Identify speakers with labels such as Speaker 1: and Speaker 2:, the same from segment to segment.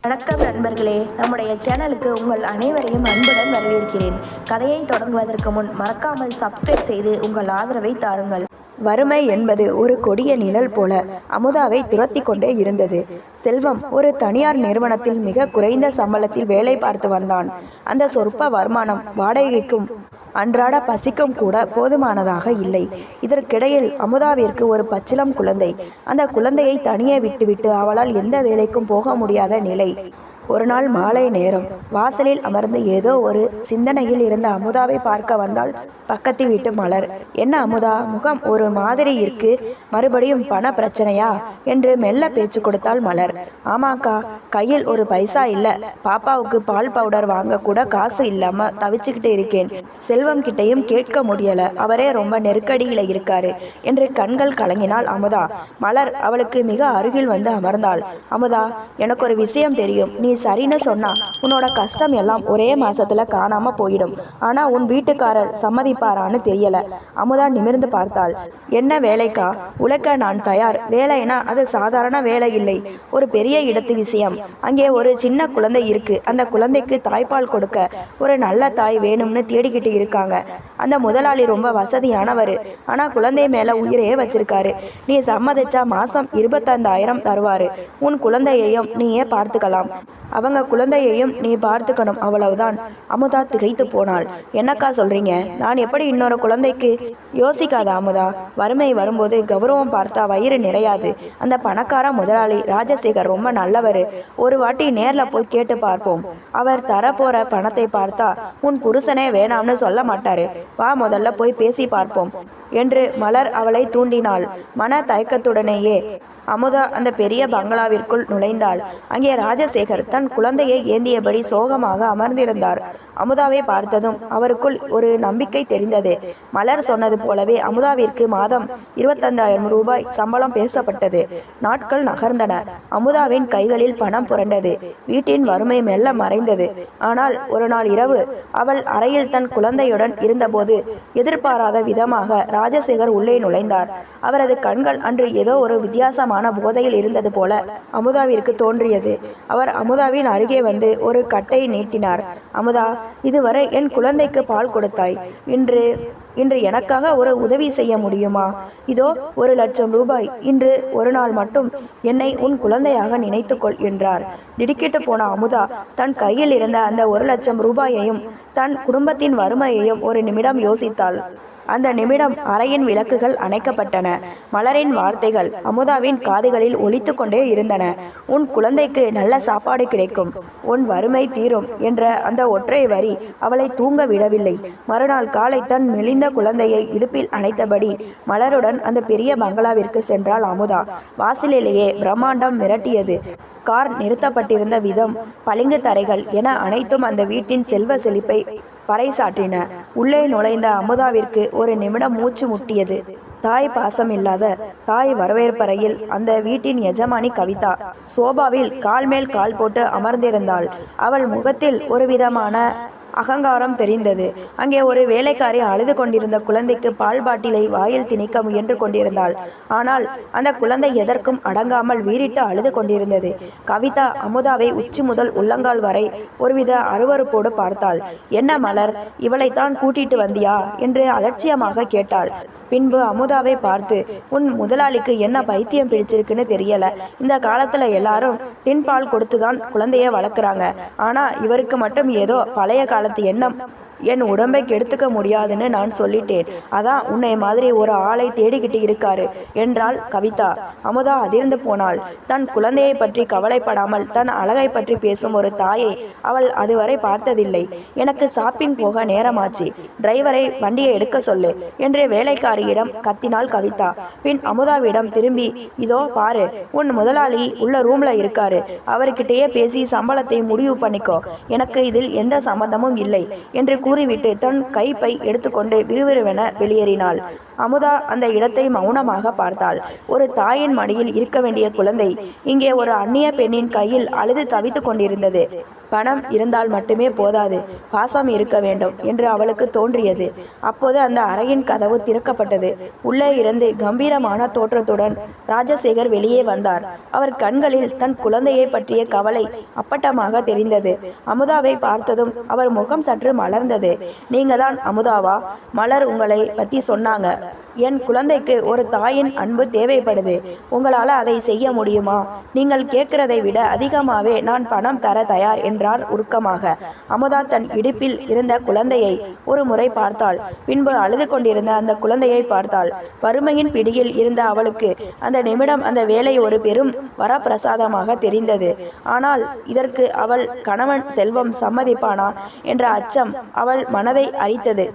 Speaker 1: வணக்கம் நண்பர்களே, நம்முடைய சேனலுக்கு உங்கள் அனைவரையும் அன்புடன் வரவேற்கிறேன். கதையை தொடங்குவதற்கு முன் மறக்காமல் சப்ஸ்கிரைப் செய்து உங்கள் ஆதரவை தாருங்கள். வறுமை என்பது ஒரு கொடிய நிழல் போல அமுதாவை துரத்தி கொண்டே இருந்தது. செல்வம் ஒரு தனியார் நிறுவனத்தில் மிக குறைந்த சம்பளத்தில் வேலை பார்த்து வந்தான். அந்த சொற்ப வருமானம் வாடகைக்கும் அன்றாட பசிக்கும் கூட போதுமானதாக இல்லை. இதற்கிடையில் அமுதாவிற்கு ஒரு பச்சிளம் குழந்தை. அந்த குழந்தையை தனியே விட்டுவிட்டு அவளால் எந்த வேலைக்கும் போக முடியாத நிலை. ஒரு நாள் மாலை நேரம் வாசலில் அமர்ந்து ஏதோ ஒரு சிந்தனையில் இருந்த அமுதாவை பார்க்க வந்தாள் பக்கத்து வீட்டு மலர். என்ன அமுதா, முகம் ஒரு மாதிரி இருக்கு, மறுபடியும் பண பிரச்சனையா என்று மெல்ல பேச்சு கொடுத்தாள் மலர். ஆமாக்கா, கையில் ஒரு பைசா இல்லை, பாப்பாவுக்கு பால் பவுடர் வாங்க கூட காசு இல்லாம தவிச்சுக்கிட்டு இருக்கேன். செல்வம் கிட்டையும் கேட்க முடியல, அவரே ரொம்ப நெருக்கடியில இருக்காரு என்று கண்கள் கலங்கினாள் அமுதா. மலர் அவளுக்கு மிக அருகில் வந்து அமர்ந்தாள். அமுதா, எனக்கு ஒரு விஷயம் தெரியும். நீ சரின்னு சொன்னா உன்னோட கஷ்டம் எல்லாம் ஒரே மாசத்துல காணாம போயிடும். ஆனா உன் வீட்டுக்காரர் சம்மதிப்பாரான்னு தெரியல. அமுதா நிமிர்ந்து பார்த்தாள். என்ன வேலைக்கா? உழைக்க நான் தயார். வேலைனா அது சாதாரண வேலை இல்லை, ஒரு பெரிய இடத்து விஷயம். அங்கே ஒரு சின்ன குழந்தை இருக்கு. அந்த குழந்தைக்கு தாய்ப்பால் கொடுக்க ஒரு நல்ல தாய் வேணும்னு தேடிக்கிட்டு இருக்காங்க. அந்த முதலாளி ரொம்ப வசதியானவர், ஆனா குழந்தை மேல உயிரையே வச்சிருக்காரு. நீ சம்மதிச்சா மாசம் 25,000 தருவாரு. உன் குழந்தையையும் நீயே பார்த்துக்கலாம், அவங்க குழந்தையையும் நீ பார்த்துக்கணும், அவ்வளவுதான். அமுதா திகைத்து போனாள். என்னக்கா சொல்றீங்க? நான் எப்படி இன்னொரு குழந்தைக்கு? யோசிக்காத அமுதா, வறுமை வரும்போது கௌரவம் பார்த்தா வயிறு நிறையாது. அந்த பணக்கார முதலாளி ராஜசேகர் ரொம்ப நல்லவர். ஒரு வாட்டி நேர்ல போய் கேட்டு பார்ப்போம். அவர் தரப்போற பணத்தை பார்த்தா உன் புருஷனே வேணாம்னு சொல்ல மாட்டாரு. வா, முதல்ல போய் பேசி பார்ப்போம் என்று மலர் அவளை தூண்டினாள். மன தயக்கத்துடனேயே அமுதா அந்த பெரிய பங்களாவிற்குள் நுழைந்தாள். அங்கே ராஜசேகர் தன் குழந்தையை ஏந்தியபடி சோகமாக அமர்ந்திருந்தார். அமுதாவை பார்த்ததும் அவருக்குள் ஒரு நம்பிக்கை தெரிந்தது. மலர் சொன்னது போலவே அமுதாவிற்கு மாதம் 25,000 ரூபாய் சம்பளம் பேசப்பட்டது. நாட்கள் நகர்ந்தன. அமுதாவின் கைகளில் பணம் புரண்டது. வீட்டின் வறுமை மெல்ல மறைந்தது. ஆனால் ஒரு நாள் இரவு அவள் அறையில் தன் குழந்தையுடன் இருந்தபோது எதிர்பாராத விதமாக ராஜசேகர் உள்ளே நுழைந்தார். அவரது கண்கள் அன்று ஏதோ ஒரு வித்தியாசமான போதையில் இருந்தது போல அமுதாவிற்கு தோன்றியது. அவர் அமுதாவின் அருகே வந்து ஒரு கட்டை நீட்டினார். அமுதா, இதுவரை என் குழந்தைக்கு பால் கொடுத்தாய். இன்று எனக்காக ஒரு உதவி செய்ய முடியுமா? இதோ 1,00,000 ரூபாய். இன்று ஒரு நாள் மட்டும் என்னை உன் குழந்தையாக நினைத்துக்கொள் என்றார். திடுக்கிட்டு போன அமுதா தன் கையில் இருந்த அந்த 1,00,000 ரூபாயையும் தன் குடும்பத்தின் வறுமையையும் ஒரு நிமிடம் யோசித்தாள். அந்த நிமிடம் அறையின் விளக்குகள் அணைக்கப்பட்டன. மலரின் வார்த்தைகள் அமுதாவின் காதுகளில் ஒலித்து கொண்டே இருந்தன. உன் குழந்தைக்கு நல்ல சாப்பாடு கிடைக்கும், உன் வறுமை தீரும் என்ற அந்த ஒற்றை வரி அவளை தூங்க விடவில்லை. மறுநாள் காலை தன் மெலிந்த குழந்தையை இடுப்பில் அணைத்தபடி மலருடன் அந்த பெரிய பங்களாவிற்கு சென்றாள் அமுதா. வாசலிலேயே பிரம்மாண்டம் மிரட்டியது. கார் நிறுத்தப்பட்டிருந்த விதம், பளிங்கு தரைகள் என அனைத்தும் அந்த வீட்டின் செல்வ செழிப்பை பறைசாற்றின. உள்ளே நுழைந்த அமுதாவிற்கு ஒரு நிமிடம் மூச்சு முட்டியது. தாய் பாசம் இல்லாத தாய் வரவேற்பறையில் அந்த வீட்டின் எஜமானி கவிதா சோபாவில் கால் மேல் கால் போட்டு அமர்ந்திருந்தாள். அவள் முகத்தில் ஒரு விதமான அகங்காரம் தெரிந்தது. அங்கே ஒரு வேலைக்காரி அழுது கொண்டிருந்த குழந்தைக்கு பால் பாட்டிலை வாயில் திணிக்க முயன்று கொண்டிருந்தாள். ஆனால் அந்த குழந்தை எதற்கும் அடங்காமல் வீறிட்டு அழுது கொண்டிருந்தது. கவிதா அமுதாவை உச்சி முதல் உள்ளங்கால் வரை ஒருவித அருவருப்போடு பார்த்தாள். என்ன மலர், இவளைத்தான் கூட்டிட்டு வந்தியா என்று அலட்சியமாக கேட்டாள். பின்பு அமுதாவை பார்த்து, உன் முதலாளிக்கு என்ன பைத்தியம் பிடிச்சிருக்குன்னு தெரியல. இந்த காலத்துல எல்லாரும் டின் பால் கொடுத்துதான் குழந்தைய வளர்க்குறாங்க. ஆனா இவருக்கு மட்டும் ஏதோ பழைய காலத்து எண்ணம். என் உடம்பை கெடுத்துக்க முடியாதுன்னு நான் சொல்லிட்டேன். அதான் உன்னை மாதிரி ஒரு ஆளை தேடிக்கிட்டு இருக்காரு என்றாள் கவிதா. அமுதா அதிர்ந்து போனாள். தன் குழந்தையை பற்றி கவலைப்படாமல் தன் அழகை பற்றி பேசும் ஒரு தாயை அவள் அதுவரை பார்த்ததில்லை. எனக்கு ஷாப்பிங் போக நேரமாச்சு, டிரைவரை வண்டியை எடுக்க சொல்லு என்று வேலைக்காரியிடம் கத்தினாள் கவிதா. பின் அமுதாவிடம் திரும்பி, இதோ பாரு, உன் முதலாளி உள்ள ரூம்ல இருக்காரு, அவர்கிட்டயே பேசி சம்பளத்தை முடிவு பண்ணிக்கோ, எனக்கு இதில் எந்த சம்பந்தமும் இல்லை என்று கூறிவிட்டு தன் கைப்பை எடுத்துக்கொண்டு விறுவிறுவென வெளியேறினாள். அமுதா அந்த இடத்தை மௌனமாக பார்த்தாள். ஒரு தாயின் மடியில் இருக்க வேண்டிய குழந்தை இங்கே ஒரு அந்நிய பெண்ணின் கையில் அழுது தவித்து கொண்டிருந்தது. பணம் இருந்தால் மட்டுமே போதாது, பாசம் இருக்க வேண்டும் என்று அவளுக்கு தோன்றியது. அப்போது அந்த அறையின் கதவு திறக்கப்பட்டது. உள்ளே இருந்து கம்பீரமான தோற்றத்துடன் ராஜசேகர் வெளியே வந்தார். அவர் கண்களில் தன் குழந்தையை பற்றிய கவலை அப்பட்டமாக தெரிந்தது. அமுதாவை பார்த்ததும் அவர் முகம் சற்று மலர்ந்தது. நீங்க தான் அமுதாவா? மலர் உங்களை பத்தி சொன்னாங்க. என் குழந்தைக்கு ஒரு தாயின் அன்பு தேவைப்படுது. உங்களால் அதை செய்ய முடியுமா? நீங்கள் கேட்கிறதை விட அதிகமாகவே நான் பணம் தர தயார் என்றார் உருக்கமாக. அமுதா தன் இடுப்பில் இருந்த குழந்தையை ஒரு முறை பார்த்தாள். பின்பு அழுது கொண்டிருந்த அந்த குழந்தையை பார்த்தாள். வறுமையின் பிடியில் இருந்த அவளுக்கு அந்த நிமிடம் அந்த வேலை ஒரு பெரும் வரப்பிரசாதமாக தெரிந்தது. ஆனால் இதற்கு அவள் கணவன் செல்வம் சம்மதிப்பானா என்ற அச்சம் அவள் மனதை அரித்தது.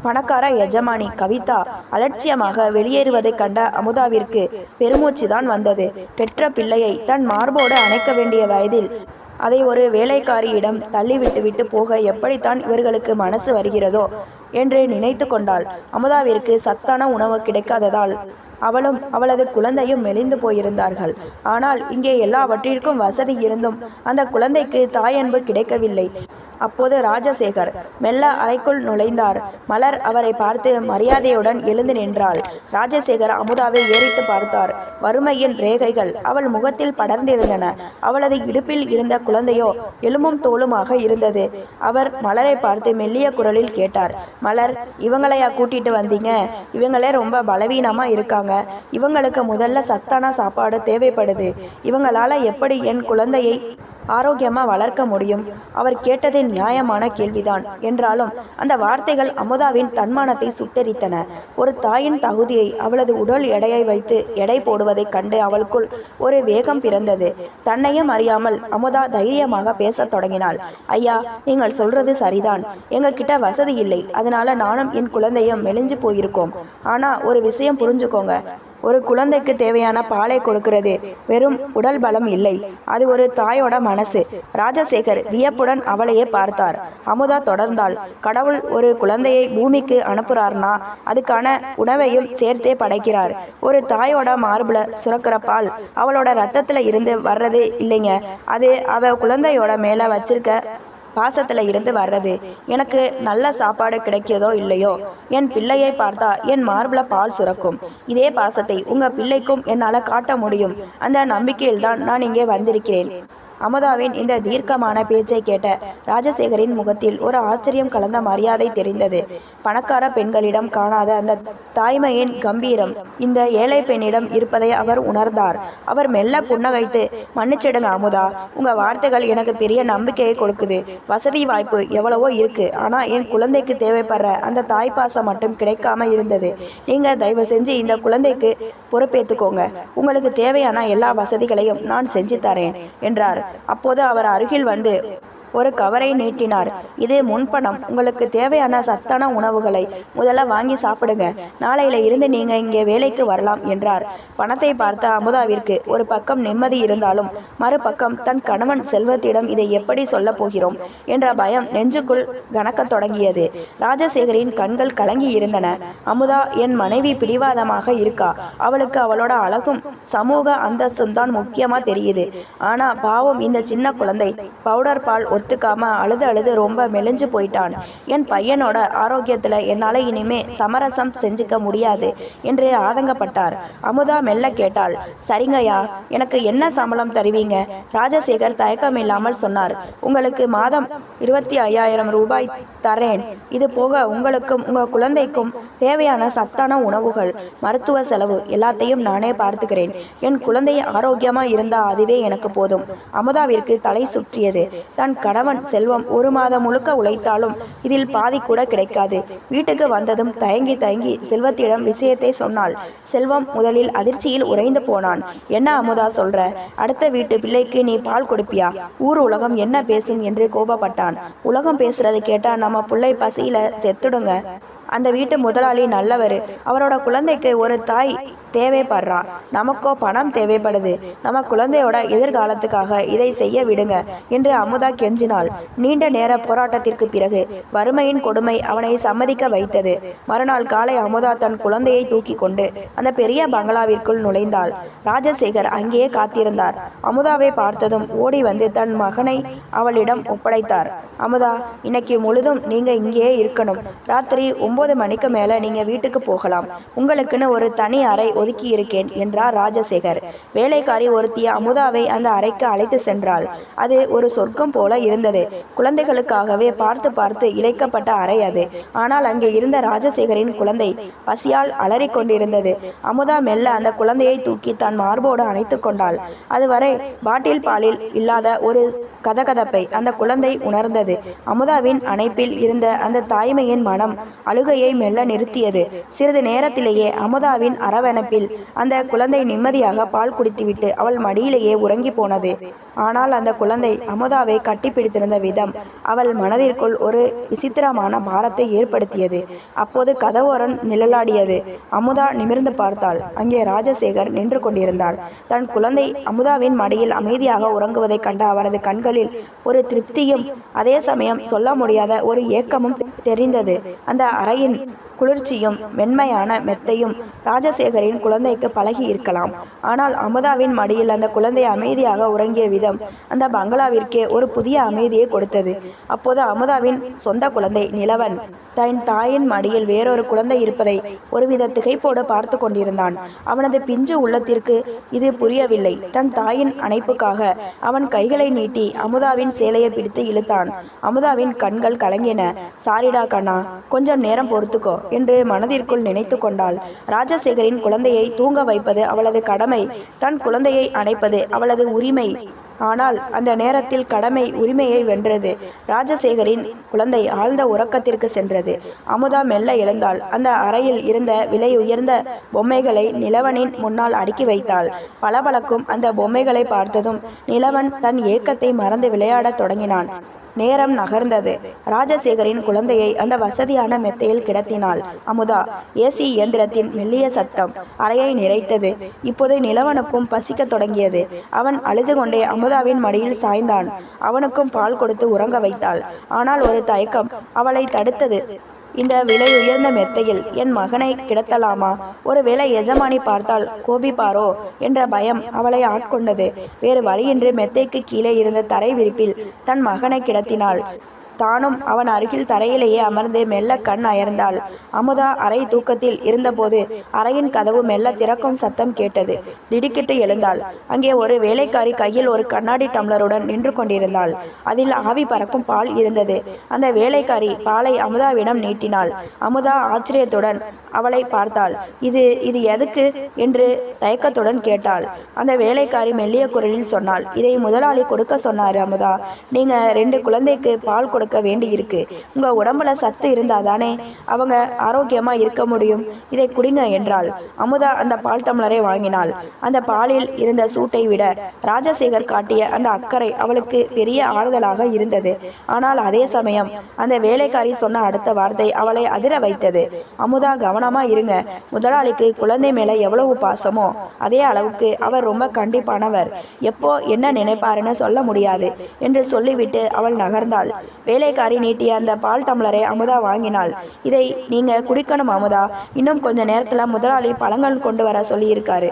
Speaker 1: பணக்கார எஜமானி கவிதா அலட்சியமாக வெளியேறுவதைக் கண்ட அமுதாவிற்கு பெருமூச்சுதான் வந்தது. பெற்ற பிள்ளையை தன் மார்போடு அணைக்க வேண்டிய வயதில் அதை ஒரு வேலைக்காரியிடம் தள்ளிவிட்டு போக எப்படித்தான் இவர்களுக்கு மனசு வருகிறதோ என்று நினைத்து கொண்டாள். அமுதாவிற்கு சத்தான உணவு கிடைக்காததால் அவளும் அவளது குழந்தையும் மெலிந்து போயிருந்தார்கள். ஆனால் இங்கே எல்லாவற்றிற்கும் வசதி இருந்தும் அந்த குழந்தைக்கு தாயன்பு கிடைக்கவில்லை. அப்போது ராஜசேகர் மெல்ல அறைக்குள் நுழைந்தார். மலர் அவரை பார்த்து மரியாதையுடன் எழுந்து நின்றாள். ராஜசேகர் அமுதாவை ஏறிட்டு பார்த்தார். வறுமையின் ரேகைகள் அவள் முகத்தில் படர்ந்திருந்தன. அவளது இடுப்பில் இருந்த குழந்தையோ எலும்பும் தோலுமாக இருந்தது. அவர் மலரை பார்த்து மெல்லிய குரலில் கேட்டார், மலர், இவங்களையா கூட்டிட்டு வந்தீங்க? இவங்களே ரொம்ப பலவீனமா இருக்காங்க. இவங்களுக்கு முதல்ல சத்தான சாப்பாடு தேவைப்படுது. இவங்களால எப்படி என் குழந்தையை ஆரோக்கியமாக வளர்க்க முடியும்? அவர் கேட்டது நியாயமான கேள்விதான். என்றாலும் அந்த வார்த்தைகள் அமுதாவின் தன்மானத்தை சுட்டெரித்தன. ஒரு தாயின் தகுதியை அவளது உடல் எடையை வைத்து எடை போடுவதைக் கண்டு அவளுக்குள் ஒரு வேகம் பிறந்தது. தன்னையும் அறியாமல் அமுதா தைரியமாக பேசத் தொடங்கினாள். ஐயா, நீங்கள் சொல்றது சரிதான். எங்ககிட்ட வசதி இல்லை. அதனால நானும் என் குழந்தையும் மெலிஞ்சு போயிருக்கோம். ஆனா ஒரு விஷயம் புரிஞ்சுக்கோங்க. ஒரு குழந்தைக்கு தேவையான பாலை கொடுக்கிறது வெறும் உடல் பலம் இல்லை, அது ஒரு தாயோட மனசு. ராஜசேகர் வியப்புடன் அவளையே பார்த்தார். அமுதா தொடர்ந்தாள். கடவுள் ஒரு குழந்தையை பூமிக்கு அனுப்புறார்னா அதுக்கான உணவையும் சேர்த்தே படைக்கிறார். ஒரு தாயோட மார்புல சுரக்கிற பால் அவளோட ரத்தத்துல இருந்து வர்றது இல்லைங்க. அது அவ குழந்தையோட மேல வச்சிருக்க பாசத்தில் இருந்து வர்றது. எனக்கு நல்ல சாப்பாடு கிடைக்கிதோ இல்லையோ, என் பிள்ளையை பார்த்தா என் மார்பில் பால் சுரக்கும். இதே பாசத்தை உங்கள் பிள்ளைக்கும் என்னால் காட்ட முடியும். அந்த நம்பிக்கையில்தான் நான் இங்கே வந்திருக்கிறேன். அமுதாவின் இந்த தீர்க்கமான பேச்சை கேட்ட ராஜசேகரின் முகத்தில் ஒரு ஆச்சரியம் கலந்த மரியாதை தெரிந்தது. பணக்கார பெண்களிடம் காணாத அந்த தாய்மையின் கம்பீரம் இந்த ஏழை பெண்ணிடம் இருப்பதை அவர் உணர்ந்தார். அவர் மெல்ல புன்னகைத்து, மன்னிச்சிடுங்க அமுதா, உங்கள் வார்த்தைகள் எனக்கு பெரிய நம்பிக்கையை கொடுக்குது. வசதி வாய்ப்பு எவ்வளவோ இருக்கு, ஆனால் என் குழந்தைக்கு தேவைப்படுற அந்த தாய்ப்பாசம் மட்டும் கிடைக்காம இருந்தது. நீங்கள் தயவு செஞ்சு இந்த குழந்தைக்கு பொறுப்பேற்றுக்கோங்க. உங்களுக்கு தேவையான எல்லா வசதிகளையும் நான் செஞ்சு தரேன் என்றார். அப்போது அவர் அருகில் வந்து ஒரு கவரை நீட்டினார். இது முன்பணம். உங்களுக்கு தேவையான சத்தான உணவுகளை முதல்ல வாங்கி சாப்பிடுங்க. நாளையில இருந்து நீங்க இங்கே வேலைக்கு வரலாம் என்றார். பணத்தை பார்த்த அமுதாவிற்கு ஒரு பக்கம் நிம்மதி இருந்தாலும் மறுபக்கம் தன் கணவன் செல்வத்திடம் இதை எப்படி சொல்ல போகிறோம் என்ற பயம் நெஞ்சுக்குள் கனக்கத் தொடங்கியது. ராஜசேகரின் கண்கள் கலங்கி இருந்தன. அமுதா என் மனைவி பிடிவாதமாக இருக்கா. அவளுக்கு அவளோட அழகும் சமூக அந்தஸ்தும் தான் முக்கியமா தெரியுது. ஆனா பாவம் இந்த சின்ன குழந்தை பவுடர் பால் ஒத்துக்காம அழுது ரொம்ப மெலிஞ்சு போயிட்டான். என் பையனோட ஆரோக்கியத்தில் என்னால் இனிமே சமரசம் செஞ்சுக்க முடியாது என்று ஆதங்கப்பட்டார். அமுதா மெல்ல கேட்டாள், சரிங்கய்யா, எனக்கு என்ன சம்பளம் தருவீங்க? ராஜசேகர் தயக்கம் இல்லாமல் சொன்னார், உங்களுக்கு மாதம் 25,000 ரூபாய் தரேன். இது போக உங்களுக்கும் உங்கள் குழந்தைக்கும் தேவையான சத்தான உணவுகள், மருத்துவ செலவு எல்லாத்தையும் நானே பார்த்துக்கிறேன். என் குழந்தை ஆரோக்கியமாக இருந்தால் அதுவே எனக்கு போதும். அமுதாவிற்கு தலை சுற்றியது. தன் கணவன் செல்வம் 1 மாதம் முழுக்க உழைத்தாலும் இதில் பாதி கூட கிடைக்காது. வீட்டுக்கு வந்ததும் தயங்கி செல்வத்திடம் விஷயத்தை சொன்னாள். செல்வம் முதலில் அதிர்ச்சியில் உறைந்து போனான். என்ன அமுதா சொல்ற? அடுத்த வீட்டு பிள்ளைக்கு நீ பால் கொடுப்பியா? ஊர் உலகம் என்ன பேசும் என்று கோபப்பட்டான். உலகம் பேசுறது கேட்டா நம்ம பிள்ளை பசியில செத்துடுங்க. அந்த வீட்டு முதலாளி நல்லவர். அவரோட குழந்தைக்கு ஒரு தாய் தேவைப்படுறா. நமக்கோ பணம் தேவைப்படுது. நம்ம குழந்தையோட எதிர்காலத்துக்காக இதை செய்ய விடுங்க என்று அமுதா கெஞ்சினாள். நீண்ட நேர போராட்டத்திற்கு பிறகு வறுமையின் கொடுமை அவனை சம்மதிக்க வைத்தது. மறுநாள் காலை அமுதா தன் குழந்தையை தூக்கி கொண்டு அந்த பெரிய பங்களாவிற்குள் நுழைந்தாள். ராஜசேகர் அங்கேயே காத்திருந்தார். அமுதாவை பார்த்ததும் ஓடி வந்து தன் மகனை அவளிடம் ஒப்படைத்தார். அமுதா, இன்னைக்கு முழுதும் நீங்க இங்கேயே இருக்கணும். ராத்திரி 9 மணிக்கு மேல நீங்க வீட்டுக்கு போகலாம். உங்களுக்குன்னு ஒரு தனி அறை ஒதுக்கி இருக்கேன் என்றார் ராஜசேகர். வேலைக்காரி ஒருத்திய அமுதாவை அந்த அறைக்கு அழைத்து சென்றாள். அது ஒரு சொர்க்கம் போல இருந்தது. குழந்தைகளுக்காகவே பார்த்து பார்த்து இழைக்கப்பட்ட அறை அது. ஆனால் அங்கே இருந்த ராஜசேகரின் குழந்தை பசியால் அலறிக் கொண்டிருந்தது. அமுதா மெல்ல அந்த குழந்தையை தூக்கி தன் மார்போடு அணைத்து கொண்டாள். அதுவரை பாட்டில் பாலில் இல்லாத ஒரு கதகதப்பை அந்த குழந்தை உணர்ந்தது. அமுதாவின் அணைப்பில் இருந்த அந்த தாய்மையின் மனம் அழுகையை மெல்ல நிறுத்தியது. சிறிது நேரத்திலேயே அமுதாவின் அரவணைப்பில் அந்த குழந்தை நிம்மதியாக பால் குடித்துவிட்டு அவள் மடியிலேயே உறங்கி போனது. ஆனால் அந்த குழந்தை அமுதாவை கட்டிப்பிடித்திருந்த விதம் அவள் மனதிற்குள் ஒரு விசித்திரமான பாரத்தை ஏற்படுத்தியது. அப்போது கதவோரம் நிழலாடியது. அமுதா நிமிர்ந்து பார்த்தாள். அங்கே ராஜசேகர் நின்று கொண்டிருந்தார். தன் குழந்தை அமுதாவின் மடியில் அமைதியாக உறங்குவதைக் கண்ட அவரது கண்களில் ஒரு திருப்தியும் அதே சமயம் சொல்ல முடியாத ஒரு ஏக்கமும் தெரிந்தது. அந்த அறையின் குளிர்ச்சியும் மென்மையான மெத்தையும் ராஜசேகரின் குழந்தைக்கு பழகி இருக்கலாம். ஆனால் அமுதாவின் மடியில் அந்த குழந்தை அமைதியாக உறங்கிய விதம் அந்த பங்களாவிற்கே ஒரு புதிய அமைதியை கொடுத்தது. அப்போது அமுதாவின் சொந்த குழந்தை நிலவன் தன் தாயின் மடியில் வேறொரு குழந்தை இருப்பதை ஒருவித திகைப்போடு பார்த்து கொண்டிருந்தான். அவனது பிஞ்சு உள்ளத்திற்கு இது புரியவில்லை. தன் தாயின் அணைப்புக்காக அவன் கைகளை நீட்டி அமுதாவின் சேலையை பிடித்து இழுத்தான். அமுதாவின் கண்கள் கலங்கின. சாரிடா கண்ணா, கொஞ்சம் நேரம் பொறுத்துக்கோ என்று மனதிற்குள் நினைத்து கொண்டாள். ராஜசேகரின் குழந்தையை தூங்க வைப்பது அவளது கடமை. தன் குழந்தையை அணைப்பது அவளது உரிமை. ஆனால் அந்த நேரத்தில் கடமை உரிமையை வென்றது. ராஜசேகரின் குழந்தை ஆழ்ந்த உறக்கத்திற்கு சென்றது. அமுதா மெல்ல எழுந்தாள். அந்த அறையில் இருந்த விலை உயர்ந்த பொம்மைகளை நிலவனின் முன்னால் அடுக்கி வைத்தாள். பளபளக்கும் அந்த பொம்மைகளை பார்த்ததும் நிலவன் தன் ஏக்கத்தை மறந்து விளையாடத் தொடங்கினான். நேரம் நகர்ந்தது. ராஜசேகரின் குழந்தையை அந்த வசதியான மெத்தையில் கிடத்தினாள் அமுதா. ஏசி இயந்திரத்தின் மெல்லிய சத்தம் அறையை நிறைத்தது. இப்போது நிலவனுக்கும் பசிக்க தொடங்கியது. அவன் அழுது கொண்டே அமுதாவின் மடியில் சாய்ந்தான். அவனுக்கும் பால் கொடுத்து உறங்க வைத்தாள். ஆனால் ஒரு தயக்கம் அவளை தடுத்தது. இந்த விலை உயர்ந்த மெத்தையில் என் மகனை கிடத்தலாமா? ஒருவேளை எஜமானி பார்த்தால் கோபிப்பாரோ என்ற பயம் அவளை ஆட்கொண்டது. வேறு வழியின்றி மெத்தைக்கு கீழே இருந்த தரை விரிப்பில் தன் மகனை கிடத்தினாள். தானும் அவன் அருகில் தரையிலேயே அமர்ந்து மெல்ல கண் அயர்ந்தாள். அமுதா அறை தூக்கத்தில் இருந்தபோது அறையின் கதவு மெல்ல திறக்கும் சத்தம் கேட்டது. திடுக்கிட்டு எழுந்தாள். அங்கே ஒரு வேலைக்காரி கையில் ஒரு கண்ணாடி டம்ளருடன் நின்று கொண்டிருந்தாள். அதில் ஆவி பறக்கும் பால் இருந்தது. அந்த வேலைக்காரி பாலை அமுதாவிடம் நீட்டினாள். அமுதா ஆச்சரியத்துடன் அவளை பார்த்தாள். இது எதுக்கு என்று தயக்கத்துடன் கேட்டாள். அந்த வேலைக்காரி மெல்லிய குரலில் சொன்னாள், இதை முதலாளி கொடுக்க சொன்னாரு அமுதா. நீங்க 2 குழந்தைக்கு பால் கொடுக்க வேண்டி இருக்கு. உங்க உடம்புல சத்து இருந்தாதானே அவங்க ஆரோக்கியமா இருக்க முடியும். இதை குடிங்க என்றாள். அமுதா அந்த பால் டம்ளரை வாங்கினாள். அந்த பாலில் இருந்த சூட்டை விட ராஜசேகர் காட்டிய அந்த அக்கறை அவளுக்கு பெரிய ஆறுதலாக இருந்தது. ஆனால் அதே சமயம் அந்த வேலைக்காரி சொன்ன அடுத்த வார்த்தை அவளை அதிர வைத்தது. அமுதா, கவனமா இருங்க. முதலாளிக்கு குழந்தை மேல எவ்வளவு பாசமோ அதே அளவுக்கு அவர் ரொம்ப கண்டிப்பானவர். எப்போ என்ன நினைப்பாருன்னு சொல்ல முடியாது என்று சொல்லிவிட்டு அவள் நகர்ந்தாள். வேலைக்காரி நீட்டிய அந்த பால் டம்ளரை அமுதா வாங்கினாள். இதை நீங்க குடிக்கணும் அமுதா. இன்னும் கொஞ்ச நேரத்துல முதலாளி பழங்கள் கொண்டு வர சொல்லியிருக்காரு.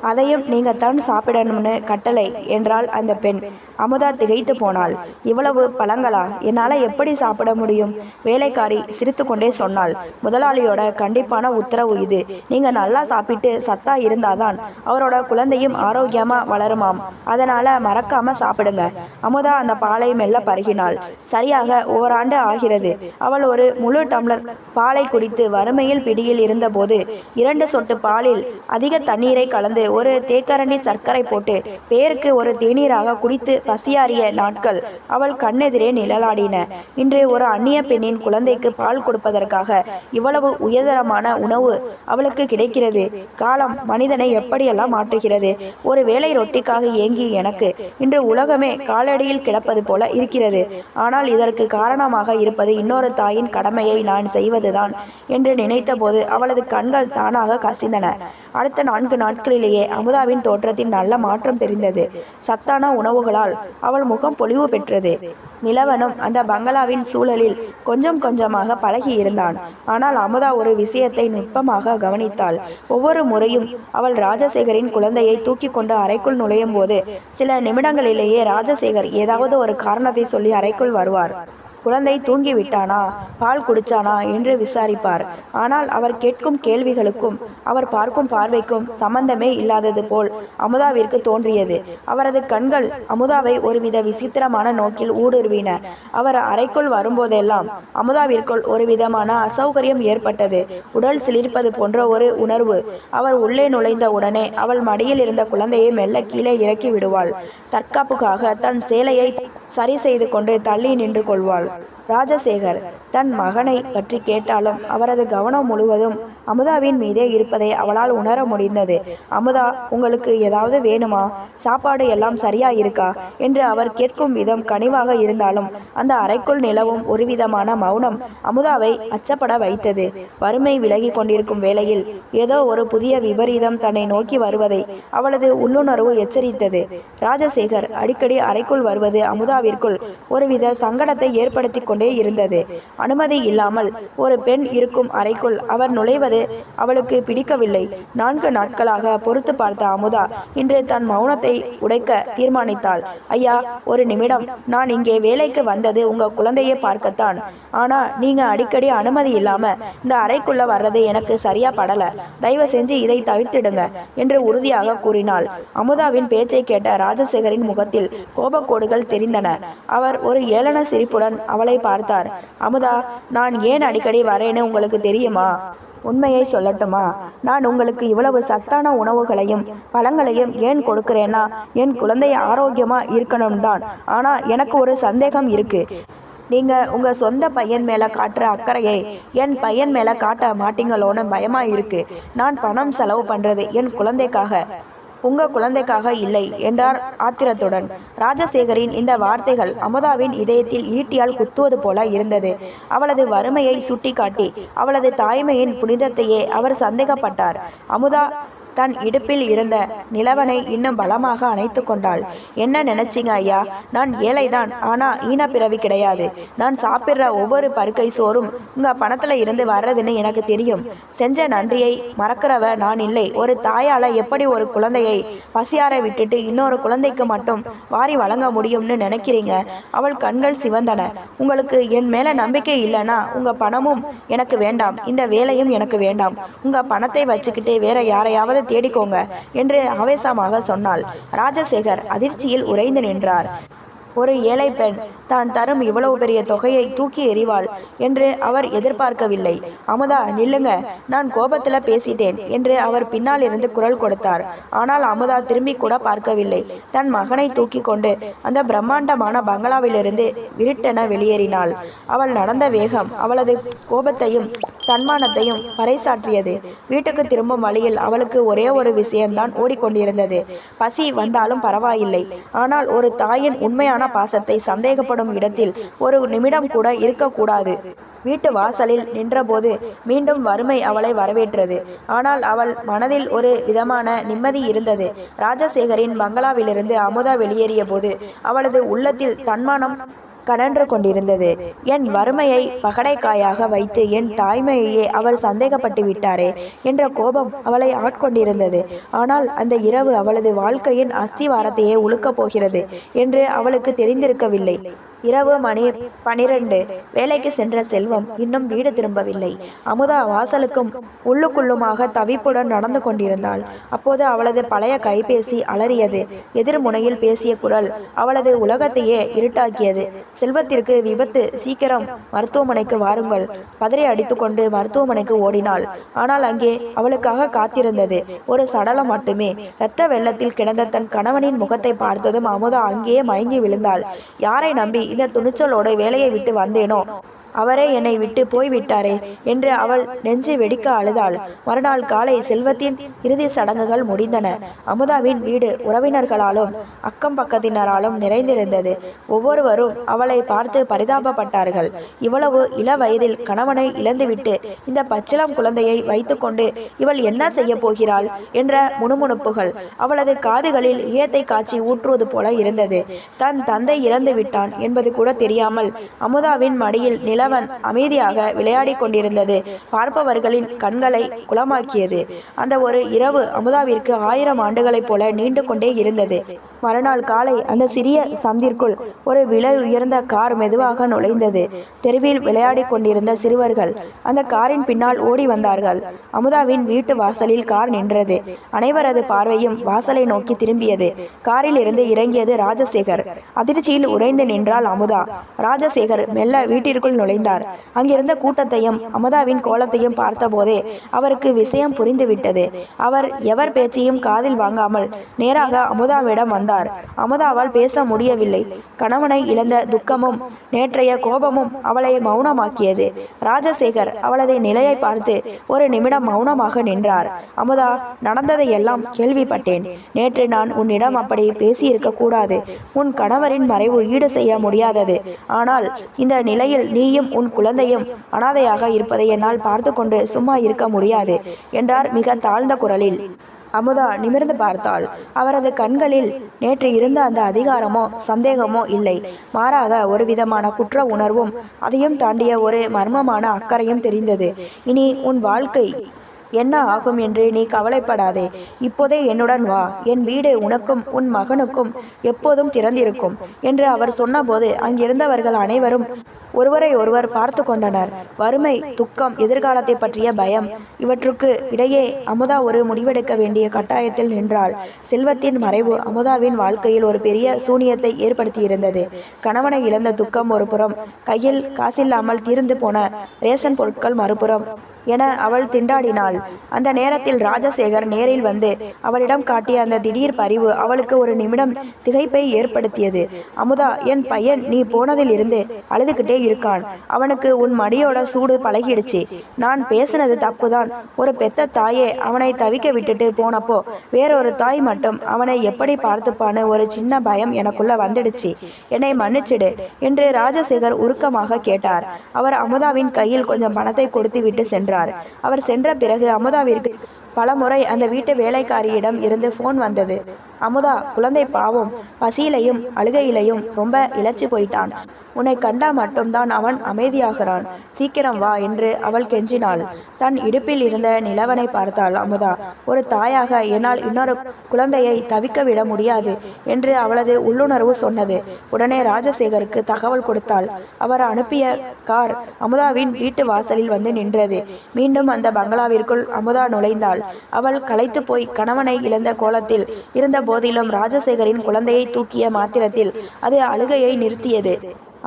Speaker 1: அதையும் நீங்கள் தான் சாப்பிடணும்னு கட்டளை என்றாள் அந்த பெண். அமுதா திகைத்து போனாள். இவ்வளவு பழங்களா? என்னால் எப்படி சாப்பிட முடியும்? வேலைக்காரி சிரித்து கொண்டே சொன்னாள். முதலாளியோட கண்டிப்பான உத்தரவு இது. நீங்கள் நல்லா சாப்பிட்டு சத்தா இருந்தாதான் அவரோட குழந்தையும் ஆரோக்கியமாக வளருமாம். அதனால் மறக்காமல் சாப்பிடுங்க. அமுதா அந்த பாலை மெல்ல பருகினாள். சரியாக ஓராண்டு ஆகிறது. அவள் ஒரு முழு டம்ளர் பாலை குடித்து வறுமையில் பிடியில் இருந்தபோது 2 சொட்டு பாலில் அதிக தண்ணீரை கலந்து ஒரு தேக்கரண்டி சர்க்கரை போட்டு பேருக்கு ஒரு தேநீராக குடித்து பசியாறிய நாட்கள் அவள் கண்ணெதிரே நிழலாடின. இன்று ஒரு அந்நிய பெண்ணின் குழந்தைக்கு பால் கொடுப்பதற்காக இவ்வளவு உயர்தரமான உணவு அவளுக்கு கிடைக்கிறது. காலம் மனிதனை எப்படியெல்லாம் மாற்றுகிறது. ஒரு வேளை ரொட்டிக்காக ஏங்கி எனக்கு இன்று உலகமே காலடியில் கிடப்பது போல இருக்கிறது. ஆனால் இதற்கு காரணமாக இருப்பது இன்னொரு தாயின் கடமையை நான் செய்வதுதான் என்று நினைத்த போது அவளது கண்கள் தானாக கசிந்தன. அடுத்த 4 நாட்களிலேயே அமுதாவின் தோற்றத்தில் நல்ல மாற்றம் தெரிந்தது. சத்தான உணவுகளால் அவள் முகம் பொலிவு பெற்றது. நிலவனும் அந்த பங்களாவின் சூழலில் கொஞ்சம் கொஞ்சமாக பழகி இருந்தான். ஆனால் அமுதா ஒரு விஷயத்தை நுட்பமாக கவனித்தாள். ஒவ்வொரு முறையும் அவள் ராஜசேகரின் குழந்தையை தூக்கி கொண்டு அறைக்குள் நுழையும் போது சில நிமிடங்களிலேயே ராஜசேகர் ஏதாவது ஒரு காரணத்தை சொல்லி அறைக்குள் வருவார். குழந்தை தூங்கிவிட்டானா, பால் குடிச்சானா என்று விசாரிப்பார். ஆனால் அவர் கேட்கும் கேள்விகளுக்கும் அவர் பார்க்கும் பார்வைக்கும் சம்பந்தமே இல்லாதது போல் அமுதாவிற்கு தோன்றியது. அவரது கண்கள் அமுதாவை ஒருவித விசித்திரமான நோக்கில் ஊடுருவின. அவர் அறைக்குள் வரும்போதெல்லாம் அமுதாவிற்குள் ஒரு விதமான அசௌகரியம் ஏற்பட்டது. உடல் சிலிர்ப்பது போன்ற ஒரு உணர்வு. அவர் உள்ளே நுழைந்த உடனே அவள் மடியில் இருந்த குழந்தையை மெல்ல கீழே இறக்கி விடுவாள். தற்காப்புக்காக தன் சேலையை சரி செய்து கொண்டு தள்ளி நின்று கொள்வாள். ராஜசேகர் தன் மகனை பற்றி கேட்டாலும் அவரது கவனம் முழுவதும் அமுதாவின் மீதே இருப்பதை அவளால் உணர முடிந்தது. அமுதா, உங்களுக்கு ஏதாவது வேணுமா? சாப்பாடு எல்லாம் சரியா இருக்கா என்று அவர் கேட்கும் விதம் கனிவாக இருந்தாலும் அந்த அறைக்குள் நிலவும் ஒரு விதமான மௌனம் அமுதாவை அச்சப்பட வைத்தது. வறுமை விலகி கொண்டிருக்கும் வேளையில் ஏதோ ஒரு புதிய விபரீதம் தன்னை நோக்கி வருவதை அவளது உள்ளுணர்வு எச்சரித்தது. ராஜசேகர் அடிக்கடி அறைக்குள் வருவது அமுதாவிற்குள் ஒருவித சங்கடத்தை ஏற்படுத்தி கொண்டே இருந்தது. அனுமதி இல்லாமல் ஒரு பெண் இருக்கும் அறைக்குள் அவர் நுழைவது அவளுக்கு பிடிக்கவில்லை. 4 நாட்களாக பொறுத்து பார்த்த அமுதா இன்று தன் மௌனத்தை உடைக்க தீர்மானித்தாள். ஐயா, ஒரு நிமிடம். நான் இங்கே வேலைக்கு வந்தது உங்க குழந்தையை பார்க்கத்தான். ஆனா நீங்க அடிக்கடி அனுமதி இல்லாம இந்த அறைக்குள்ள வர்றது எனக்கு சரியா படல. தயவு செஞ்சு இதை தவிர்த்திடுங்க என்று உறுதியாக கூறினாள். அமுதாவின் பேச்சை கேட்ட ராஜசேகரின் முகத்தில் கோபக்கோடுகள் தெரிந்தன. அவர் ஒரு ஏளன சிரிப்புடன் அவளை பார்த்தார். அமுதா, நான் ஏன் அடிக்கடி வரேன்னு உங்களுக்கு தெரியுமா? உண்மையை சொல்லட்டுமா? நான் உங்களுக்கு இவ்வளவு சத்தான உணவுகளையும் பழங்களையும் ஏன் கொடுக்கிறேன்னா என் குழந்தை ஆரோக்கியமா இருக்கணும் தான். ஆனா எனக்கு ஒரு சந்தேகம் இருக்கு. நீங்க உங்க சொந்த பையன் மேல காட்டுற அக்கறையை என் பையன் மேல காட்ட மாட்டீங்களோன்னு பயமா இருக்கு. நான் பணம் செலவு பண்றது என் குழந்தைக்காக, உங்க குழந்தைக்காக இல்லை என்றார் ஆத்திரத்துடன். ராஜசேகரின் இந்த வார்த்தைகள் அமுதாவின் இதயத்தில் ஈட்டியால் குத்துவது போல இருந்தது. அவளது வறுமையை சுட்டிக்காட்டி அவளது தாய்மையின் புனிதத்தையே அவர் சந்தேகப்பட்டார். அமுதா தன் இடுப்பில் இருந்த நிலவனை இன்னும் பலமாக அணைத்து கொண்டாள். என்ன நினைச்சிங்க ஐயா? நான் ஏழைதான், ஆனா ஈனப்பிறவி கிடையாது. நான் சாப்பிட்ற ஒவ்வொரு பருக்கை சோறும் உங்க பணத்துல இருந்து வர்றதுன்னு எனக்கு தெரியும். செஞ்ச நன்றியை மறக்கிறவ நான் இல்லை. ஒரு தாயால எப்படி ஒரு குழந்தையை பசியார விட்டுட்டு இன்னொரு குழந்தைக்கு மட்டும் வாரி வழங்க முடியும்னு நினைக்கிறீங்க? அவள் கண்கள் சிவந்தன. உங்களுக்கு என் மேல நம்பிக்கை இல்லைன்னா உங்க பணமும் எனக்கு வேண்டாம், இந்த வேலையும் எனக்கு வேண்டாம். உங்க பணத்தை வச்சுக்கிட்டு வேற யாரையாவது தேடிக்கோங்க என்று ஆவேசமாக சொன்னாள். ராஜசேகர் அதிர்ச்சியில் உறைந்து நின்றார். ஒரு ஏழை பெண் தான் தரும் இவ்வளவு பெரிய தொகையை தூக்கி எறிவாள் என்று அவர் எதிர்பார்க்கவில்லை. அமுதா, நில்லுங்க, நான் கோபத்துல பேசிட்டேன் என்று அவர் பின்னால் இருந்து குரல் கொடுத்தார். ஆனால் அமுதா திரும்பி கூட பார்க்கவில்லை. தன் மகனை தூக்கி கொண்டு அந்த பிரம்மாண்டமான பங்களாவிலிருந்து விருட்டென வெளியேறினாள். அவள் நடந்த வேகம் அவளது கோபத்தையும் தன்மானத்தையும் பறைசாற்றியது. வீட்டுக்கு திரும்பும் வழியில் அவளுக்கு ஒரே ஒரு விஷயம்தான் ஓடிக்கொண்டிருந்தது. பசி வந்தாலும் பரவாயில்லை, ஆனால் ஒரு தாயின் உண்மையான பாசத்தை சந்தேகப்படும் இடத்தில் ஒரு நிமிடம் கூட இருக்கக்கூடாது. வீட்டு வாசலில் நின்றபோது மீண்டும் வறுமை அவளை வரவேற்றது. ஆனால் அவள் மனதில் ஒரு விதமான நிம்மதி இருந்தது. ராஜசேகரின் பங்களாவிலிருந்து அமுதா வெளியேறிய போது அவளது உள்ளத்தில் தன்மானம் கடன்று கொண்டிருந்தது. என் வறுமையை பகடைக்காயாக வைத்து என் தாய்மையையே அவர் சந்தேகப்பட்டு விட்டாரே என்ற கோபம் அவளை ஆட்கொண்டிருந்தது. ஆனால் அந்த இரவு அவளது வாழ்க்கையின் அஸ்திவாரத்தையே உழுக்கப் போகிறது என்று அவளுக்கு தெரிந்திருக்கவில்லை. இரவு மணி 12. வேலைக்கு சென்ற செல்வம் இன்னும் வீடு திரும்பவில்லை. அமுதா வாசலுக்கும் உள்ளுக்குள்ளுமாக தவிப்புடன் நடந்து கொண்டிருந்தாள். அப்போது அவளது பழைய கைபேசி அலறியது. எதிர்முனையில் பேசிய குரல் அவளது உலகத்தையே இருட்டாக்கியது. செல்வத்திற்கு விபத்து, சீக்கிரம் மருத்துவமனைக்கு வாருங்கள். பதறி அடித்துக்கொண்டு மருத்துவமனைக்கு ஓடினாள். ஆனால் அங்கே அவளுக்காக காத்திருந்தது ஒரு சடலம் மட்டுமே. இரத்த வெள்ளத்தில் கிடந்த தன் கணவனின் முகத்தை பார்த்ததும் அமுதா அங்கேயே மயங்கி விழுந்தாள். யாரை நம்பி இந்த துணிச்சலோடு வேலையை விட்டு வந்தேனோ அவரே என்னை விட்டு போய்விட்டாரே என்று அவள் நெஞ்சு வெடிக்க அழுதாள். மறுநாள் காலை செல்வத்தின் இறுதி சடங்குகள் முடிந்தன. அமுதாவின் வீடு உறவினர்களாலும் அக்கம் பக்கத்தினராலும் நிறைந்திருந்தது. ஒவ்வொருவரும் அவளை பார்த்து பரிதாபப்பட்டார்கள். இவ்வளவு இள வயதில் கணவனை இழந்துவிட்டு இந்த பச்சிளம் குழந்தையை வைத்துக்கொண்டு இவள் என்ன செய்ய போகிறாள் என்ற முணுமுணுப்புகள் அவளது காதுகளில் ஈயத்தை காய்ச்சி ஊற்றுவது போல இருந்தது. தன் தந்தை இறந்து விட்டான் என்பது கூட தெரியாமல் அமுதாவின் மடியில் நிலவன் அமைதியாக விளையாடி கொண்டிருந்தது பார்ப்பவர்களின் கண்களை குளமாக்கியது. அந்த ஒரு இரவு அமுதாவிற்கு 1000 ஆண்டுகளைப் போல நீண்டு கொண்டே இருந்தது. மறுநாள் காலை அந்த சிறிய சந்திற்குள் ஒரு விலை உயர்ந்த கார் மெதுவாக நுழைந்தது. தெருவில் விளையாடி கொண்டிருந்த சிறுவர்கள் அந்த காரின் பின்னால் ஓடி வந்தார்கள். அமுதாவின் வீட்டு வாசலில் கார் நின்றது. அனைவரது பார்வையும் வாசலை நோக்கி திரும்பியது. காரில் இருந்து இறங்கியது ராஜசேகர். அதிர்ச்சியில் உறைந்து நின்றாள் அமுதா. ராஜசேகர் மெல்ல வீட்டிற்குள் நுழைந்தார். அங்கிருந்த கூட்டத்தையும் அமுதாவின் கோலத்தையும் பார்த்தபோதே அவருக்கு விஷயம் புரிந்துவிட்டது. அவர் எவர் பேச்சையும் காதில் வாங்காமல் நேராக அமுதாவிடம் வந்தார். அமுதாவால் பேச முடியவில்லை. கணவனை இழந்த துக்கமும் நேற்றைய கோபமும் அவளை மௌனமாக்கியது. ராஜசேகர் அவளது நிலையை பார்த்து ஒரு நிமிடம் மௌனமாக நின்றார். அமுதா, நடந்ததை எல்லாம் கேள்விப்பட்டேன். நேற்று நான் உன்னிடம் அப்படி பேசியிருக்க கூடாது. உன் கணவரின் மறைவு ஈடு செய்ய முடியாதது. ஆனால் இந்த நிலையில் நீயும் உன் குழந்தையும் அனாதையாக இருப்பதை என்னால் பார்த்து கொண்டு சும்மா இருக்க முடியாது என்றார் மிக தாழ்ந்த குரலில். அமுதா நிமிர்ந்து பார்த்தாள். அவரது கண்களில் நேற்று இருந்த அந்த அதிகாரமோ சந்தேகமோ இல்லை. மாறாக ஒரு விதமான குற்ற உணர்வும் அதையும் தாண்டிய ஒரு மர்மமான அக்கறையும் தெரிந்தது. இனி உன் வாழ்க்கை என்ன ஆகும் என்று நீ கவலைப்படாதே. இப்போதே என்னுடன் வா. என் வீடு உனக்கும் உன் மகனுக்கும் எப்போதும் திறந்திருக்கும் என்று அவர் சொன்னபோது அங்கிருந்தவர்கள் அனைவரும் ஒருவரை ஒருவர் பார்த்து கொண்டனர். வறுமை, துக்கம், எதிர்காலத்தை பற்றிய பயம், இவற்றுக்கு இடையே அமுதா ஒரு முடிவெடுக்க வேண்டிய கட்டாயத்தில் நின்றாள். செல்வத்தின் மறைவு அமுதாவின் வாழ்க்கையில் ஒரு பெரிய சூனியத்தை ஏற்படுத்தியிருந்தது. கணவனை இழந்த துக்கம் ஒரு புறம், கையில் காசில்லாமல் தீர்ந்து போன ரேஷன் பொருட்கள் மறுபுறம் என அவள் திண்டாடினாள். அந்த நேரத்தில் ராஜசேகர் நேரில் வந்து அவளிடம் காட்டிய அந்த திடீர் பரிவு அவளுக்கு ஒரு நிமிடம் திகைப்பை ஏற்படுத்தியது. அமுதா, என் பையன் நீ போனதில் இருந்து அழுதுகிட்டே இருக்கான். அவனுக்கு உன் மடியோட சூடு பழகிடுச்சு. நான் பேசினது தப்புதான். ஒரு பெத்த தாயே அவனை தவிக்க விட்டுட்டு போனப்போ வேறொரு தாய் மட்டும் அவனை எப்படி பார்த்துப்பான்னு ஒரு சின்ன பயம் எனக்குள்ள வந்துடுச்சு. என்னை மன்னிச்சிடு என்று ராஜசேகர் உருக்கமாக கேட்டார். அவர் அமுதாவின் கையில் கொஞ்சம் பணத்தை கொடுத்து விட்டு சென்றார். அவர் சென்ற பிறகு அமுதாவிற்கு பலமுறை அந்த வீட்டு வேலைக்காரியிடம் இருந்து போன் வந்தது. அமுதா, குழந்தை பாவம், பசியிலையும் அழுகையிலையும் ரொம்ப இழைச்சி போயிட்டான். உன்னை கண்டா மட்டும்தான் அவன் அமைதியாகிறான். சீக்கிரம் வா என்று அவள் கெஞ்சினாள். தன் இடுப்பில் இருந்த நிலவனை பார்த்தாள் அமுதா. ஒரு தாயாக என்னால் இன்னொரு குழந்தையை தவிக்க விட முடியாது என்று அவளது உள்ளுணர்வு சொன்னது. உடனே ராஜசேகருக்கு தகவல் கொடுத்தாள். அவர் அனுப்பிய கார் அமுதாவின் வீட்டு வாசலில் வந்து நின்றது. மீண்டும் அந்த பங்களாவிற்குள் அமுதா நுழைந்தாள். அவள் களைத்து போய் கணவனை இழந்த கோலத்தில் இருந்த போதிலும் ராஜசேகரின் குழந்தையை தூக்கிய மாத்திரத்தில் அது அழுகையை நிறுத்தியது.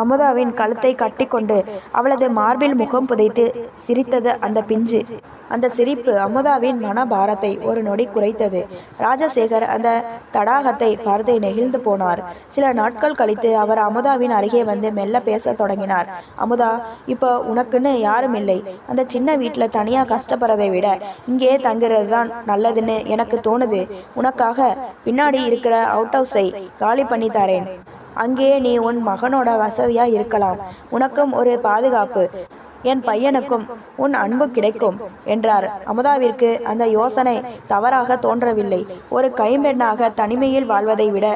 Speaker 1: அமுதாவின் கழுத்தை கட்டிக்கொண்டு அவளது மார்பில் முகம் புதைத்து சிரித்தது அந்த பிஞ்சு. அந்த சிரிப்பு அமுதாவின் மனபாரத்தை ஒரு நொடி குறைத்தது. ராஜசேகர் அந்த தடாகத்தை பார்த்து நெகிழ்ந்து போனார். சில நாட்கள் கழித்து அவர் அமுதாவின் அருகே வந்து மெல்ல பேச தொடங்கினார். அமுதா, இப்போ உனக்குன்னு யாரும் இல்லை. அந்த சின்ன வீட்டில் தனியாக கஷ்டப்படுறதை விட இங்கே தங்குறது தான் நல்லதுன்னு எனக்கு தோணுது. உனக்காக பின்னாடி இருக்கிற அவுட் ஹவுஸை காலி பண்ணி தரேன். அங்கே நீ உன் மகனோட வசதியாக இருக்கலாம். உனக்கும் ஒரு பாதுகாப்பு, என் பையனுக்கும் உன் அன்பு கிடைக்கும் என்றார். அமுதாவிற்கு அந்த யோசனை தவறாக தோன்றவில்லை. ஒரு கைம்பெண்ணாக தனிமையில் வாழ்வதை விட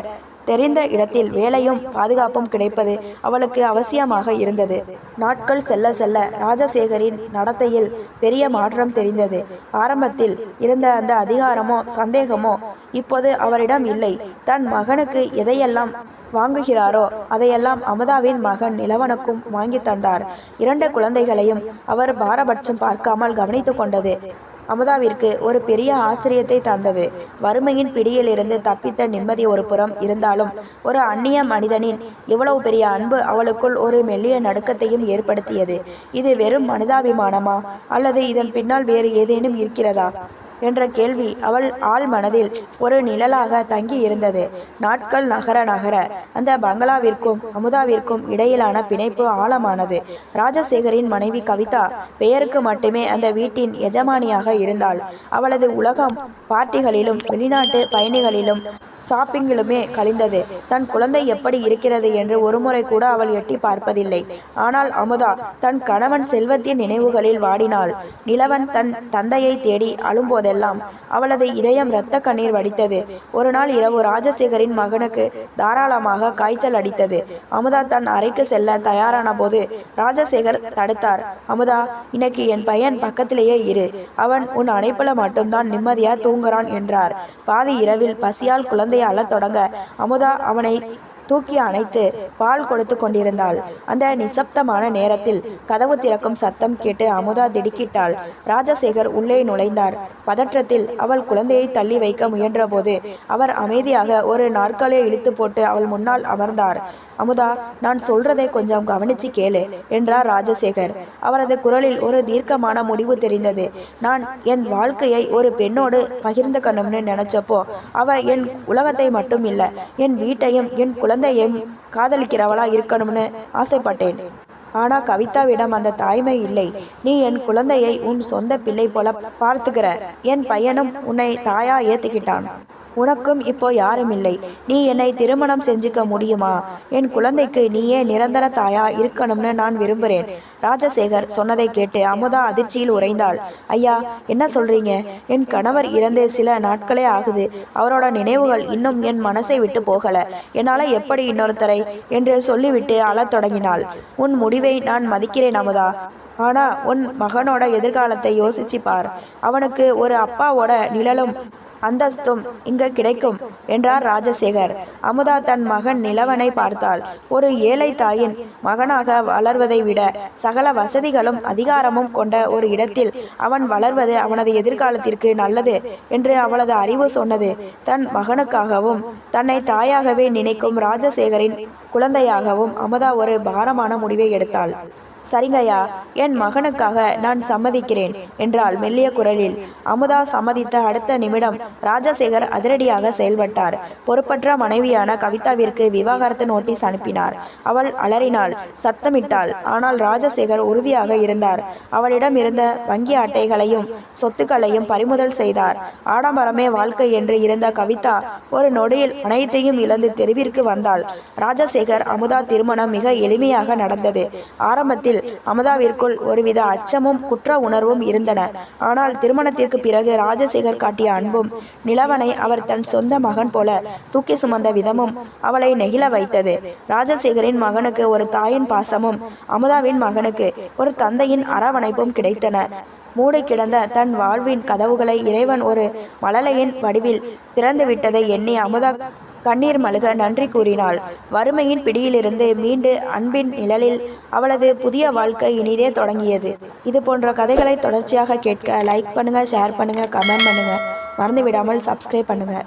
Speaker 1: தெரிந்த இடத்தில் வேலையும் பாதுகாப்பும் கிடைப்பது அவளுக்கு அவசியமாக இருந்தது. நாட்கள் செல்ல செல்ல ராஜசேகரின் நடத்தையில் பெரிய மாற்றம் தெரிந்தது. ஆரம்பத்தில் இருந்த அந்த அதிகாரமோ சந்தேகமோ இப்போது அவரிடம் இல்லை. தன் மகனுக்கு எதையெல்லாம் வாங்குகிறாரோ அதையெல்லாம் அமுதாவின் மகன் நிலவனுக்கும் வாங்கி தந்தார். 2 குழந்தைகளையும் அவர் பாரபட்சம் பார்க்காமல் கவனித்து கொண்டது அமுதாவிற்கு ஒரு பெரிய ஆச்சரியத்தை தந்தது. வறுமையின் பிடியிலிருந்து தப்பித்த நிம்மதி ஒரு புறம் இருந்தாலும் ஒரு அந்நிய மனிதனின் இவ்வளவு பெரிய அன்பு அவளுக்குள் ஒரு மெல்லிய நடுக்கத்தையும் ஏற்படுத்தியது. இது வெறும் மனிதாபிமானமா அல்லது இதன் பின்னால் வேறு ஏதேனும் இருக்கிறதா? என்ற கேள்வி அவள் ஆள் மனதில் ஒரு நிழலாக தங்கி இருந்தது. நாட்கள் நகர நகர அந்த பங்களாவிற்கும் அமுதாவிற்கும் இடையிலான பிணைப்பு ஆழமானது. ராஜசேகரின் மனைவி கவிதா பெயருக்கு மட்டுமே அந்த வீட்டின் எஜமானியாக இருந்தாள். அவளது உலகம் பார்ட்டிகளிலும் வெளிநாட்டு பயணிகளிலும் ஷாப்பிங்கிலுமே கழிந்தது. தன் குழந்தை எப்படி இருக்கிறது என்று ஒருமுறை கூட அவள் எட்டி பார்ப்பதில்லை. ஆனால் அமுதா தன் கணவன் செல்வத்தின் நினைவுகளில் வாடினாள். நிலவன் தன் தந்தையை தேடி அழும்போதெல்லாம் அவளது இதயம் இரத்த கண்ணீர் வடித்தது. ஒரு நாள் இரவு ராஜசேகரின் மகனுக்கு தாராளமாக காய்ச்சல் அடித்தது. அமுதா தன் அறைக்கு செல்ல தயாரான போது ராஜசேகர் தடுத்தார். அமுதா, இன்னைக்கு என் பையன் பக்கத்திலேயே இரு. அவன் உன் அணைப்புல மட்டும்தான் நிம்மதியா தூங்குறான் என்றார். பாதி இரவில் பசியால் குழந்தை அழத் தொடங்க அமுதா அவனை தூக்கி அணைத்து பால் கொடுத்து கொண்டிருந்தாள். அந்த நிசப்தமான நேரத்தில் கதவு திறக்கும் சத்தம் கேட்டு அமுதா திடுக்கிட்டாள். ராஜசேகர் உள்ளே நுழைந்தார். பதற்றத்தில் அவள் குழந்தையை தள்ளி வைக்க முயன்றபோது அவர் அமைதியாக ஒரு நாற்காலியை இழுத்து போட்டு அவள் முன்னால் அமர்ந்தார். அமுதா, நான் சொல்றதை கொஞ்சம் கவனிச்சு கேளு என்றார் ராஜசேகர். அவரது குரலில் ஒரு தீர்க்கமான முடிவு தெரிந்தது. நான் என் வாழ்க்கையை ஒரு பெண்ணோடு பகிர்ந்துக்கணும்னு நினைச்சப்போ அவ என் உலகத்தை மட்டும் இல்லை, என் வீட்டையும் என் குழந்தையும் காதலிக்கிறவளா இருக்கணும்னு ஆசைப்பட்டேன். ஆனா கவிதாவிடம் அந்த தாய்மை இல்லை. நீ என் குழந்தையை உன் சொந்த பிள்ளை போல பார்த்துக்கிற. என் பையனும் உன்னை தாயா ஏத்துக்கிட்டான். உனக்கும் இப்போ யாரும் இல்லை. நீ என்னை திருமணம் செஞ்சுக்க முடியுமா? என் குழந்தைக்கு நீயே நிரந்தர தாயா இருக்கணும்னு நான் விரும்புகிறேன். ராஜசேகர் சொன்னதை கேட்டு அமுதா அதிர்ச்சியில் உறைந்தாள். ஐயா, என்ன சொல்றீங்க? என் கணவர் இறந்து சில நாட்களே ஆகுது. அவரோட நினைவுகள் இன்னும் என் மனசை விட்டு போகல. என்னால் எப்படி இன்னொருத்தரை என்று சொல்லிவிட்டு அழத் தொடங்கினாள். உன் முடிவை நான் மதிக்கிறேன் அமுதா. ஆனா உன் மகனோட எதிர்காலத்தை யோசிச்சு பார். அவனுக்கு ஒரு அப்பாவோட நிழலும் அந்தஸ்தும் இங்கு கிடைக்கும் என்றார் ராஜசேகர். அமுதா தன் மகன் நிலவனை பார்த்தாள். ஒரு ஏழை தாயின் மகனாக வளர்வதை விட சகல வசதிகளும் அதிகாரமும் கொண்ட ஒரு இடத்தில் அவன் வளர்வது அவனது எதிர்காலத்திற்கு நல்லது என்று அவளது அறிவு சொன்னது. தன் மகனுக்காகவும் தன்னை தாயாகவே நினைக்கும் ராஜசேகரின் குழந்தையாகவும் அமுதா ஒரு பாரமான முடிவை எடுத்தாள். சரிங்கய்யா, என் மகனுக்காக நான் சம்மதிக்கிறேன் என்றாள் மெல்லிய குரலில். அமுதா சம்மதித்த அடுத்த நிமிடம் ராஜசேகர் அதிரடியாக செயல்பட்டார். பொறுப்பற்ற மனைவியான கவிதாவிற்கு விவாகரத்து நோட்டீஸ் அனுப்பினார். அவள் அலறினாள், சத்தமிட்டாள். ஆனால் ராஜசேகர் உறுதியாக இருந்தார். அவளிடம் இருந்த வங்கி அட்டைகளையும் சொத்துக்களையும் பறிமுதல் செய்தார். ஆடம்பரமே வாழ்க்கை என்று இருந்த கவிதா ஒரு நொடியில் அனைத்தையும் இழந்து தெருவிற்கு வந்தாள். ராஜசேகர் அமுதா திருமணம் மிக எளிமையாக நடந்தது. ஆரம்பத்தில் அமுதாவிற்குள் ஒருவித அச்சமும் குற்ற உணர்வும் இருந்தன. ஆனால் திருமணத்திற்கு பிறகு ராஜசேகர் காட்டிய அன்பும் நிலவனை அவர் தன் சொந்த மகன் போல தூக்கி சுமந்த விதமும் அவளை நெகிழ வைத்தது. ராஜசேகரின் மகனுக்கு ஒரு தாயின் பாசமும் அமுதாவின் மகனுக்கு ஒரு தந்தையின் அரவணைப்பும் கிடைத்தன. மூடி கிடந்த தன் வாழ்வின் கதவுகளை இறைவன் ஒரு மழலையின் வடிவில் திறந்துவிட்டதை எண்ணி அமுதா கண்ணீர் மல்க நன்றி கூறினாள். வறுமையின் பிடியிலிருந்து மீண்டு அன்பின் நிழலில் அவளது புதிய வாழ்க்கை இனிதே தொடங்கியது. இது போன்ற கதைகளை தொடர்ச்சியாக கேட்க லைக் பண்ணுங்க, ஷேர் பண்ணுங்க, கமெண்ட் பண்ணுங்க. மறந்து விடாமல் சப்ஸ்கிரைப் பண்ணுங்க.